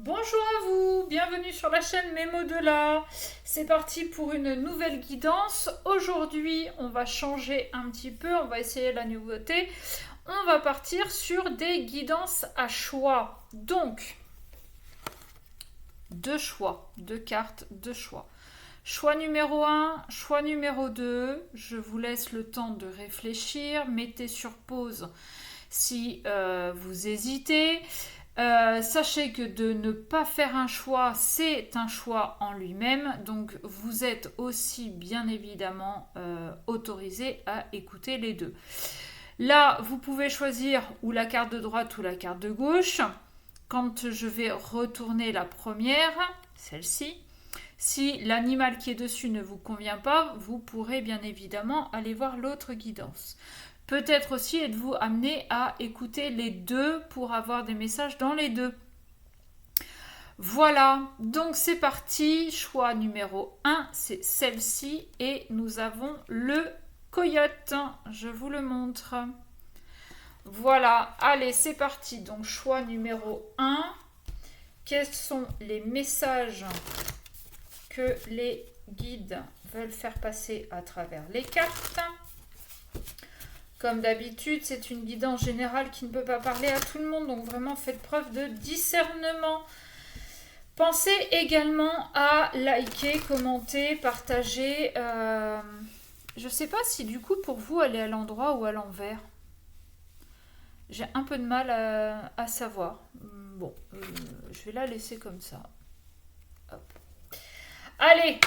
Bonjour à vous, bienvenue sur la chaîne Mémo de là. C'est parti pour une nouvelle guidance. Aujourd'hui, on va changer un petit peu, on va essayer la nouveauté. On va partir sur des guidances à choix. Donc, deux choix, deux cartes, deux choix. Choix numéro 1, choix numéro 2. Je vous laisse le temps de réfléchir. Mettez sur pause si vous hésitez. Sachez que de ne pas faire un choix, c'est un choix en lui-même. Donc vous êtes aussi bien évidemment autorisé à écouter les deux. Là, vous pouvez choisir ou la carte de droite ou la carte de gauche. Quand je vais retourner la première, celle-ci, si l'animal qui est dessus ne vous convient pas, vous pourrez bien évidemment aller voir l'autre guidance. Peut-être aussi êtes-vous amené à écouter les deux pour avoir des messages dans les deux. Voilà, donc c'est parti. Choix numéro 1, c'est celle-ci. Et nous avons le coyote. Je vous le montre. Voilà, allez, c'est parti. Donc choix numéro 1. Quels sont les messages que les guides veulent faire passer à travers les cartes? Comme d'habitude, c'est une guidance générale qui ne peut pas parler à tout le monde, donc vraiment faites preuve de discernement. Pensez également à liker, commenter, partager. Je ne sais pas si du coup pour vous elle est à l'endroit ou à l'envers. J'ai un peu de mal à savoir. Bon, je vais la laisser comme ça. Hop. Allez,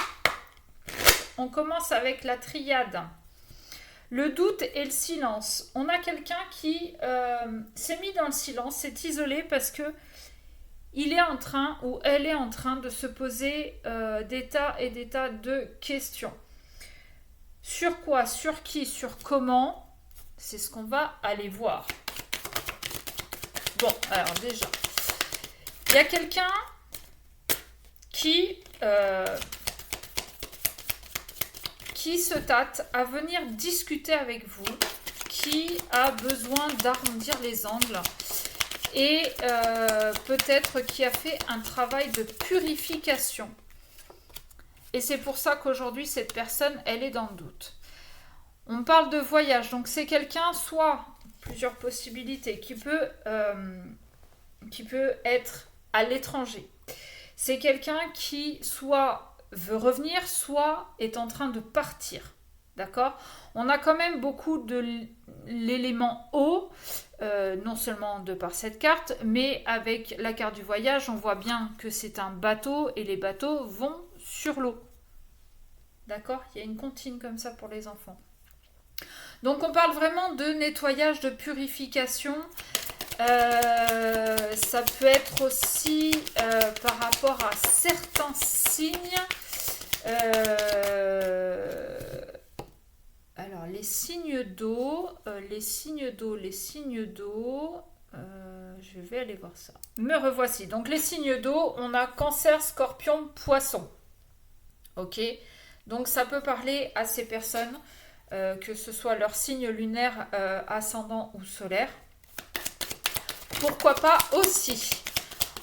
on commence avec la triade. Le doute et le silence. On a quelqu'un qui s'est mis dans le silence, s'est isolé parce que il est en train ou elle est en train de se poser des tas et des tas de questions. Sur quoi, sur qui, sur comment, c'est ce qu'on va aller voir. Bon, alors déjà, il y a quelqu'un qui se tâte à venir discuter avec vous, qui a besoin d'arrondir les angles et peut-être qui a fait un travail de purification. Et c'est pour ça qu'aujourd'hui, cette personne, elle est dans le doute. On parle de voyage, donc c'est quelqu'un, soit plusieurs possibilités, qui peut être à l'étranger. C'est quelqu'un qui soit veut revenir, soit est en train de partir. D'accord? On a quand même beaucoup de l'élément eau, non seulement de par cette carte, mais avec la carte du voyage, on voit bien que c'est un bateau et les bateaux vont sur l'eau. D'accord? Il y a une comptine comme ça pour les enfants. Donc on parle vraiment de nettoyage, de purification. Ça peut être aussi par rapport à certains signes. Alors les signes d'eau, je vais aller voir ça. Me revoici. Donc les signes d'eau, on a Cancer, Scorpion, Poisson. Ok. Donc ça peut parler à ces personnes, que ce soit leur signe lunaire, ascendant ou solaire. Pourquoi pas aussi.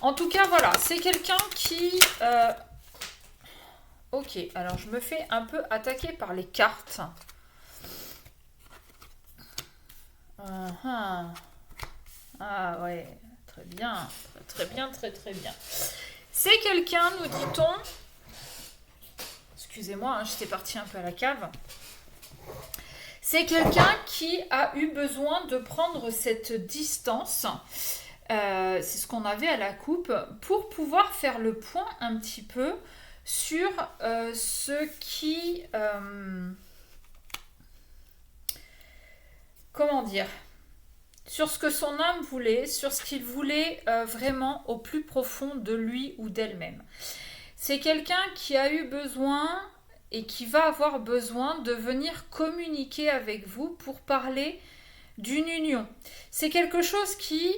En tout cas, voilà, c'est quelqu'un qui... Ok, alors je me fais un peu attaquer par les cartes. Ah ouais, très bien, très bien, très très bien. C'est quelqu'un, nous dit-on... Excusez-moi, hein, j'étais partie un peu à la cave. C'est quelqu'un qui a eu besoin de prendre cette distance... c'est ce qu'on avait à la coupe, pour pouvoir faire le point un petit peu sur ce qui... comment dire? Sur ce que son âme voulait, sur ce qu'il voulait vraiment au plus profond de lui ou d'elle-même. C'est quelqu'un qui a eu besoin et qui va avoir besoin de venir communiquer avec vous pour parler d'une union. C'est quelque chose qui,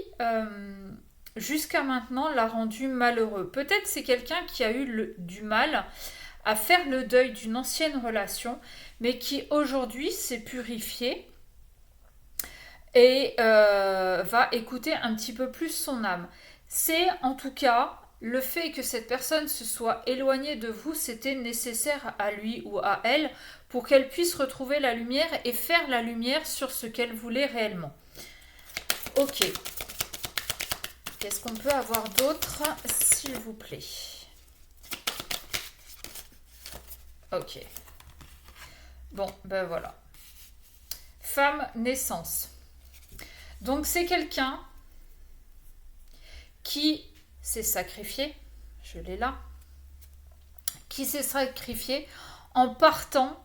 jusqu'à maintenant, l'a rendu malheureux. Peut-être c'est quelqu'un qui a eu du mal à faire le deuil d'une ancienne relation, mais qui aujourd'hui s'est purifié et va écouter un petit peu plus son âme. C'est en tout cas le fait que cette personne se soit éloignée de vous, c'était nécessaire à lui ou à elle pour qu'elle puisse retrouver la lumière et faire la lumière sur ce qu'elle voulait réellement. Ok. Qu'est-ce qu'on peut avoir d'autre, s'il vous plaît? Ok. Bon, ben voilà. Femme, naissance. Donc c'est quelqu'un qui s'est sacrifié, je l'ai là, qui s'est sacrifié en partant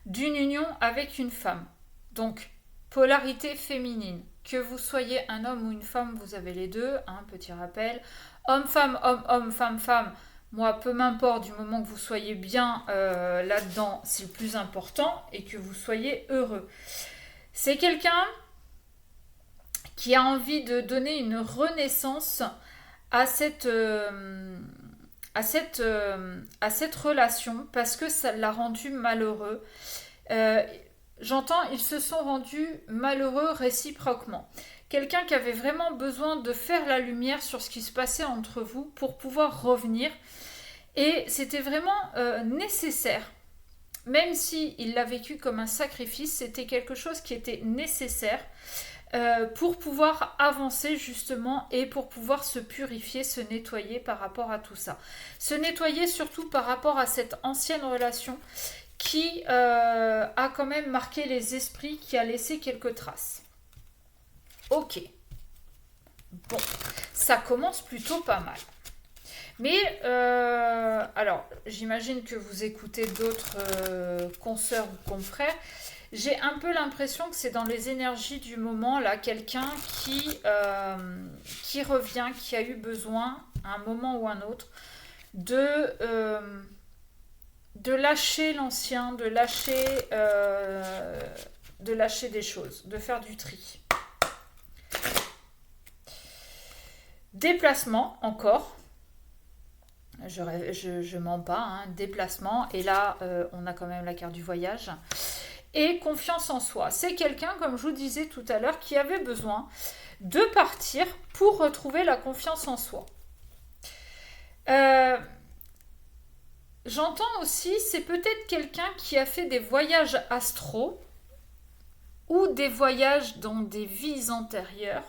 d'une union avec une femme. Donc, polarité féminine. Que vous soyez un homme ou une femme, vous avez les deux, hein, petit rappel. Homme-femme, homme-homme, femme-femme, moi, peu m'importe, du moment que vous soyez bien là-dedans, c'est le plus important, et que vous soyez heureux. C'est quelqu'un qui a envie de donner une renaissance à cette relation parce que ça l'a rendu malheureux. J'entends, ils se sont rendus malheureux réciproquement. Quelqu'un qui avait vraiment besoin de faire la lumière sur ce qui se passait entre vous pour pouvoir revenir. Et c'était vraiment nécessaire. Même s'il l'a vécu comme un sacrifice, c'était quelque chose qui était nécessaire pour pouvoir avancer justement et pour pouvoir se purifier, se nettoyer par rapport à tout ça. Se nettoyer surtout par rapport à cette ancienne relation qui a quand même marqué les esprits, qui a laissé quelques traces. Ok. Bon, ça commence plutôt pas mal. Mais, alors, j'imagine que vous écoutez d'autres consoeurs ou confrères. J'ai un peu l'impression que c'est dans les énergies du moment, là, quelqu'un qui revient, qui a eu besoin, à un moment ou un autre, de lâcher l'ancien, de lâcher des choses, de faire du tri. Déplacement, encore. Je mens pas, hein, déplacement. Et là, on a quand même la carte du voyage. Et confiance en soi. C'est quelqu'un, comme je vous disais tout à l'heure, qui avait besoin de partir pour retrouver la confiance en soi. J'entends aussi, c'est peut-être quelqu'un qui a fait des voyages astraux ou des voyages dans des vies antérieures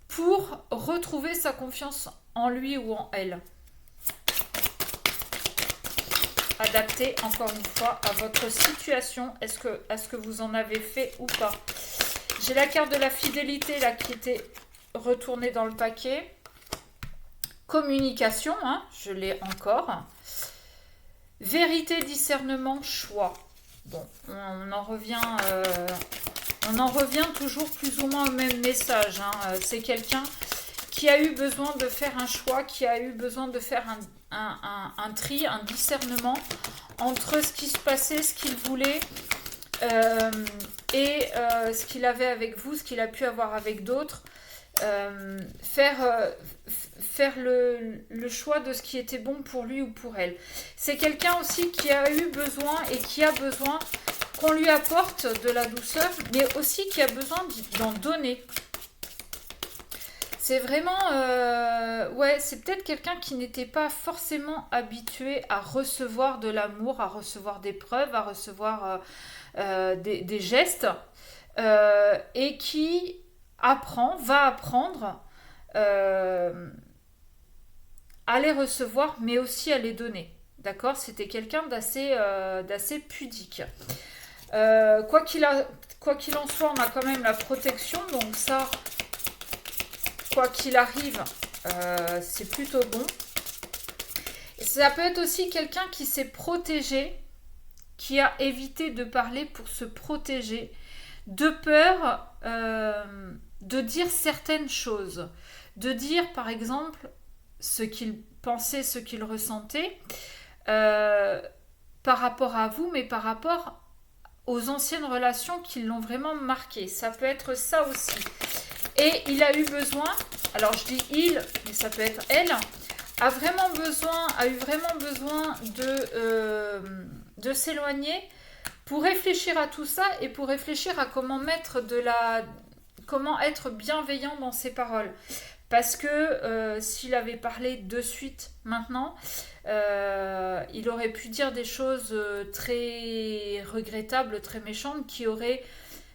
pour retrouver sa confiance en lui ou en elle. Adapté encore une fois à votre situation. Est-ce que vous en avez fait ou pas? J'ai la carte de la fidélité là qui était retournée dans le paquet. Communication, hein, je l'ai encore. Vérité, discernement, choix. Bon, on en revient toujours plus ou moins au même message. Hein. C'est quelqu'un qui a eu besoin de faire un choix, qui a eu besoin de faire un tri, un discernement entre ce qui se passait, ce qu'il voulait et ce qu'il avait avec vous, ce qu'il a pu avoir avec d'autres. Faire le choix de ce qui était bon pour lui ou pour elle. C'est quelqu'un aussi qui a eu besoin et qui a besoin qu'on lui apporte de la douceur, mais aussi qui a besoin d'en donner. C'est vraiment... ouais, c'est peut-être quelqu'un qui n'était pas forcément habitué à recevoir de l'amour, à recevoir des preuves, à recevoir des gestes, et qui va apprendre à les recevoir, mais aussi à les donner. D'accord? C'était quelqu'un d'assez pudique. Quoi qu'il en soit, on a quand même la protection, donc ça... Quoi qu'il arrive, c'est plutôt bon. Et ça peut être aussi quelqu'un qui s'est protégé, qui a évité de parler pour se protéger, de peur de dire certaines choses, de dire par exemple ce qu'il pensait, ce qu'il ressentait par rapport à vous, mais par rapport aux anciennes relations qui l'ont vraiment marqué. Ça peut être ça aussi. Et il a eu besoin, alors je dis il, mais ça peut être elle, a eu vraiment besoin de s'éloigner pour réfléchir à tout ça et pour réfléchir à comment être bienveillant dans ses paroles. Parce que s'il avait parlé de suite maintenant, il aurait pu dire des choses très regrettables, très méchantes, qui auraient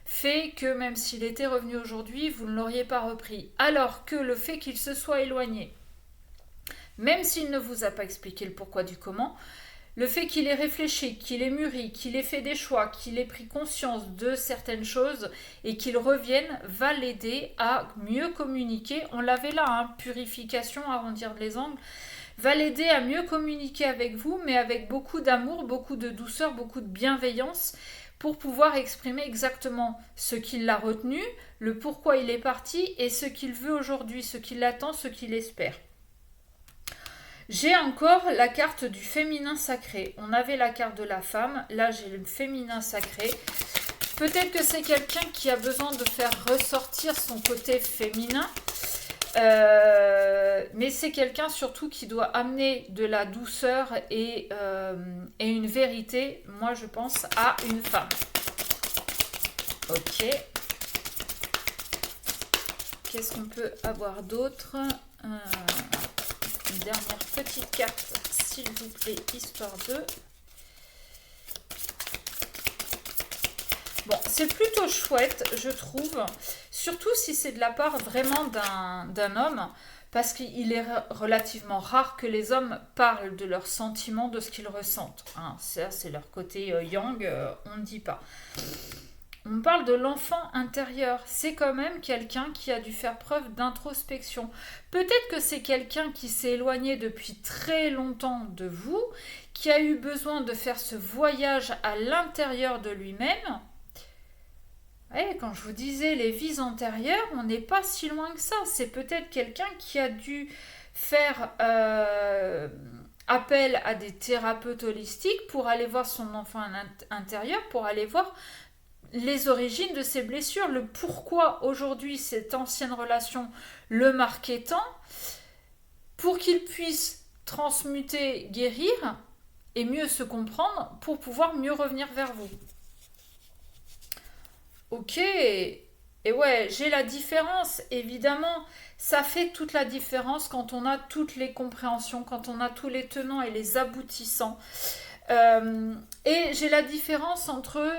fait que même s'il était revenu aujourd'hui, vous ne l'auriez pas repris. Alors que le fait qu'il se soit éloigné, même s'il ne vous a pas expliqué le pourquoi du comment, le fait qu'il ait réfléchi, qu'il ait mûri, qu'il ait fait des choix, qu'il ait pris conscience de certaines choses et qu'il revienne va l'aider à mieux communiquer. On l'avait là, hein, purification, arrondir les angles, va l'aider à mieux communiquer avec vous, mais avec beaucoup d'amour, beaucoup de douceur, beaucoup de bienveillance pour pouvoir exprimer exactement ce qui l'a retenu, le pourquoi il est parti et ce qu'il veut aujourd'hui, ce qu'il attend, ce qu'il espère. J'ai encore la carte du féminin sacré. On avait la carte de la femme, là j'ai le féminin sacré. Peut-être que c'est quelqu'un qui a besoin de faire ressortir son côté féminin, mais c'est quelqu'un surtout qui doit amener de la douceur et une vérité, moi je pense, à une femme. Ok. Qu'est-ce qu'on peut avoir d'autre ? Une dernière petite carte, s'il vous plaît, histoire de... Bon, c'est plutôt chouette, je trouve, surtout si c'est de la part vraiment d'un homme, parce qu'il est relativement rare que les hommes parlent de leurs sentiments, de ce qu'ils ressentent. Hein, ça, c'est leur côté yang, on ne dit pas. On parle de l'enfant intérieur. C'est quand même quelqu'un qui a dû faire preuve d'introspection. Peut-être que c'est quelqu'un qui s'est éloigné depuis très longtemps de vous, qui a eu besoin de faire ce voyage à l'intérieur de lui-même. Et quand je vous disais les vies antérieures, on n'est pas si loin que ça. C'est peut-être quelqu'un qui a dû faire appel à des thérapeutes holistiques pour aller voir son enfant intérieur, pour aller voir les origines de ces blessures, le pourquoi aujourd'hui cette ancienne relation le marquait tant, pour qu'il puisse transmuter, guérir et mieux se comprendre pour pouvoir mieux revenir vers vous. Ok, et ouais, j'ai la différence, évidemment, ça fait toute la différence quand on a toutes les compréhensions, quand on a tous les tenants et les aboutissants. Et j'ai la différence entre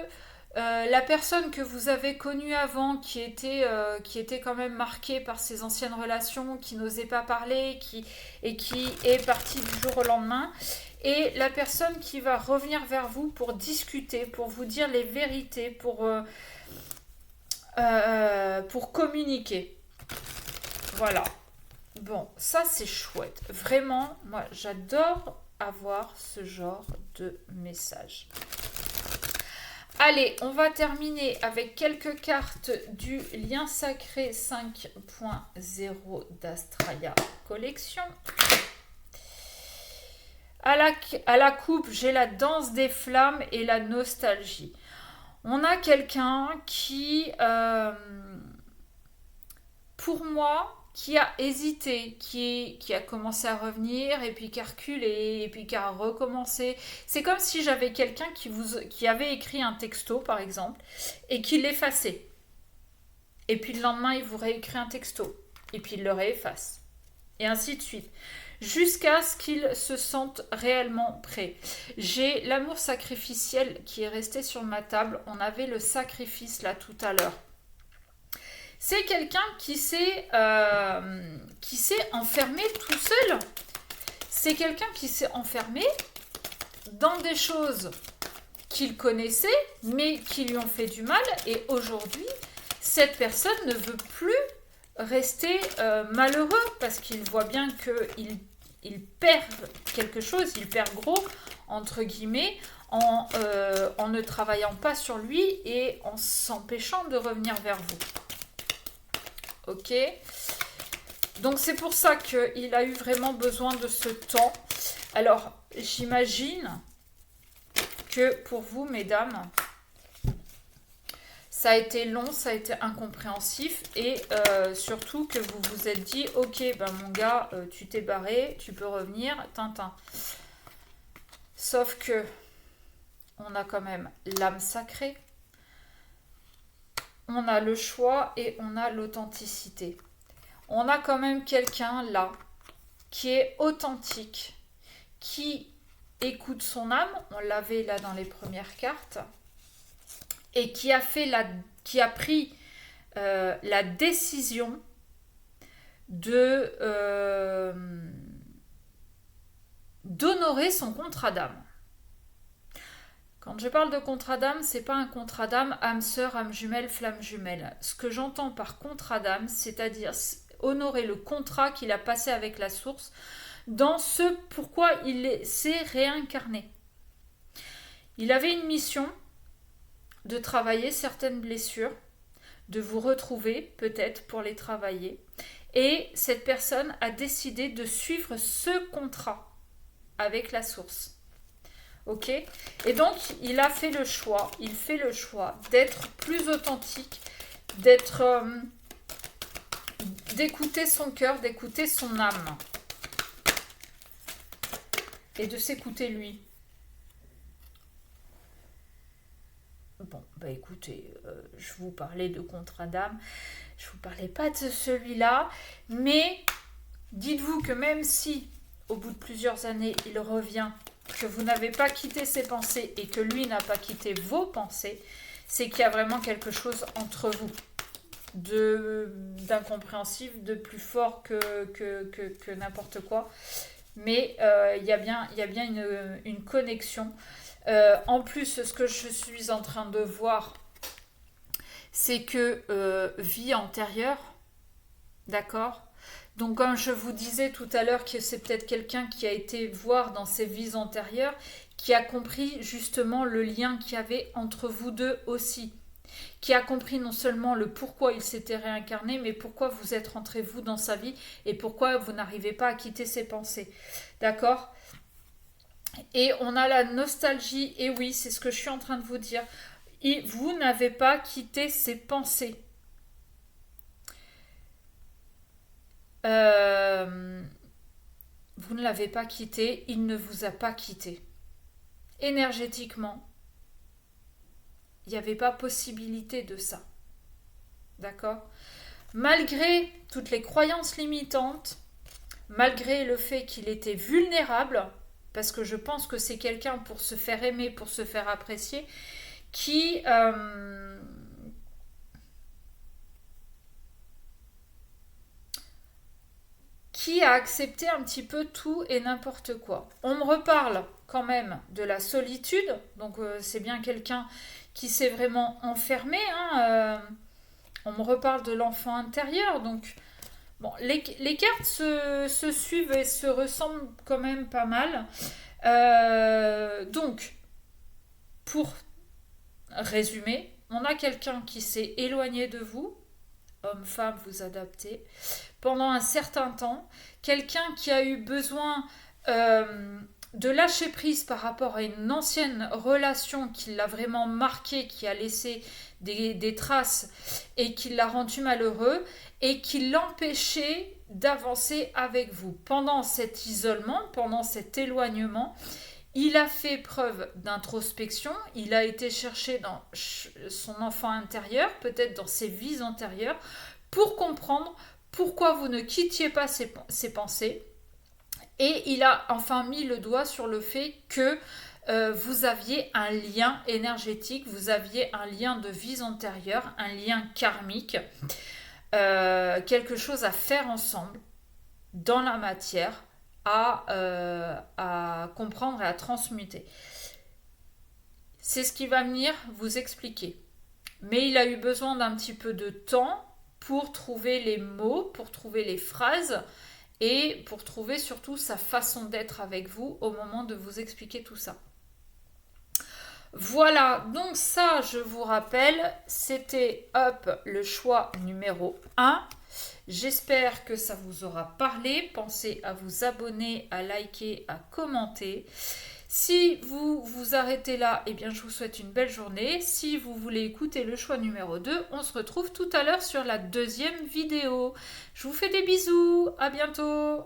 la personne que vous avez connue avant, qui était quand même marquée par ses anciennes relations, qui n'osait pas parler, qui est partie du jour au lendemain, et la personne qui va revenir vers vous pour discuter, pour vous dire les vérités, pour communiquer. Voilà. Bon, ça c'est chouette. Vraiment, moi j'adore avoir ce genre de message. Allez, on va terminer avec quelques cartes du lien sacré 5.0 d'Astralia Collection. À la coupe, j'ai la danse des flammes et la nostalgie. On a quelqu'un qui, pour moi, qui a hésité, qui a commencé à revenir et puis qui a reculé et puis qui a recommencé. C'est comme si j'avais quelqu'un qui avait écrit un texto par exemple et qui l'effaçait. Et puis le lendemain il vous réécrit un texto et puis il le réefface. Et ainsi de suite. Jusqu'à ce qu'il se sente réellement prêt. J'ai l'amour sacrificiel qui est resté sur ma table. On avait le sacrifice là tout à l'heure. C'est quelqu'un qui s'est enfermé tout seul. C'est quelqu'un qui s'est enfermé dans des choses qu'il connaissait, mais qui lui ont fait du mal. Et aujourd'hui, cette personne ne veut plus rester malheureux parce qu'il voit bien qu'il perd quelque chose, il perd gros, entre guillemets, en ne travaillant pas sur lui et en s'empêchant de revenir vers vous. Ok, donc c'est pour ça qu'il a eu vraiment besoin de ce temps. Alors j'imagine que pour vous mesdames, ça a été long, ça a été incompréhensif et surtout que vous vous êtes dit ok ben mon gars tu t'es barré, tu peux revenir, tintin. Sauf que on a quand même l'âme sacrée. On a le choix et on a l'authenticité. on a quand même quelqu'un là qui est authentique, qui écoute son âme, on l'avait là dans les premières cartes, et qui a pris la décision d'honorer son contrat d'âme. Quand je parle de contrat d'âme, c'est pas un contrat d'âme âme sœur, âme jumelle, flamme jumelle. Ce que j'entends par contrat d'âme, c'est-à-dire honorer le contrat qu'il a passé avec la source dans ce pourquoi il s'est réincarné. Il avait une mission de travailler certaines blessures, de vous retrouver peut-être pour les travailler. Et cette personne a décidé de suivre ce contrat avec la source. Ok ? Et donc, il fait le choix d'être plus authentique, d'écouter son cœur, d'écouter son âme. Et de s'écouter lui. Bon, bah écoutez, je vous parlais de contrat d'âme, je vous parlais pas de celui-là, mais dites-vous que même si, au bout de plusieurs années, il revient, que vous n'avez pas quitté ses pensées et que lui n'a pas quitté vos pensées, c'est qu'il y a vraiment quelque chose entre vous d'incompréhensible, de plus fort que n'importe quoi. Mais il y a bien une connexion. En plus, ce que je suis en train de voir, c'est que vie antérieure, d'accord ? Donc, comme je vous disais tout à l'heure, que c'est peut-être quelqu'un qui a été voir dans ses vies antérieures, qui a compris justement le lien qu'il y avait entre vous deux aussi. Qui a compris non seulement le pourquoi il s'était réincarné, mais pourquoi vous êtes rentré vous dans sa vie et pourquoi vous n'arrivez pas à quitter ses pensées. D'accord ? Et on a la nostalgie, et oui, c'est ce que je suis en train de vous dire. Et vous n'avez pas quitté ses pensées. Vous ne l'avez pas quitté, il ne vous a pas quitté. Énergétiquement, il n'y avait pas possibilité de ça. D'accord ? Malgré toutes les croyances limitantes, malgré le fait qu'il était vulnérable, parce que je pense que c'est quelqu'un pour se faire aimer, pour se faire apprécier, qui a accepté un petit peu tout et n'importe quoi. On me reparle quand même de la solitude, donc c'est bien quelqu'un qui s'est vraiment enfermé. On me reparle de l'enfant intérieur, donc bon, les cartes se suivent et se ressemblent quand même pas mal. Donc, pour résumer, on a quelqu'un qui s'est éloigné de vous, homme-femme, vous adaptez, pendant un certain temps, quelqu'un qui a eu besoin de lâcher prise par rapport à une ancienne relation qui l'a vraiment marqué, qui a laissé des traces et qui l'a rendu malheureux et qui l'empêchait d'avancer avec vous. Pendant cet isolement, pendant cet éloignement, il a fait preuve d'introspection, il a été chercher dans son enfant intérieur, peut-être dans ses vies antérieures, pour comprendre pourquoi vous ne quittiez pas ses pensées. Et il a enfin mis le doigt sur le fait que vous aviez un lien énergétique, vous aviez un lien de vies antérieures, un lien karmique, quelque chose à faire ensemble dans la matière, à comprendre et à transmuter. C'est ce qui va venir vous expliquer. Mais il a eu besoin d'un petit peu de temps pour trouver les mots, pour trouver les phrases et pour trouver surtout sa façon d'être avec vous au moment de vous expliquer tout ça. Voilà, donc ça, je vous rappelle, c'était le choix numéro 1. J'espère que ça vous aura parlé. Pensez à vous abonner, à liker, à commenter. Si vous vous arrêtez là, eh bien je vous souhaite une belle journée. Si vous voulez écouter le choix numéro 2, on se retrouve tout à l'heure sur la deuxième vidéo. Je vous fais des bisous, à bientôt.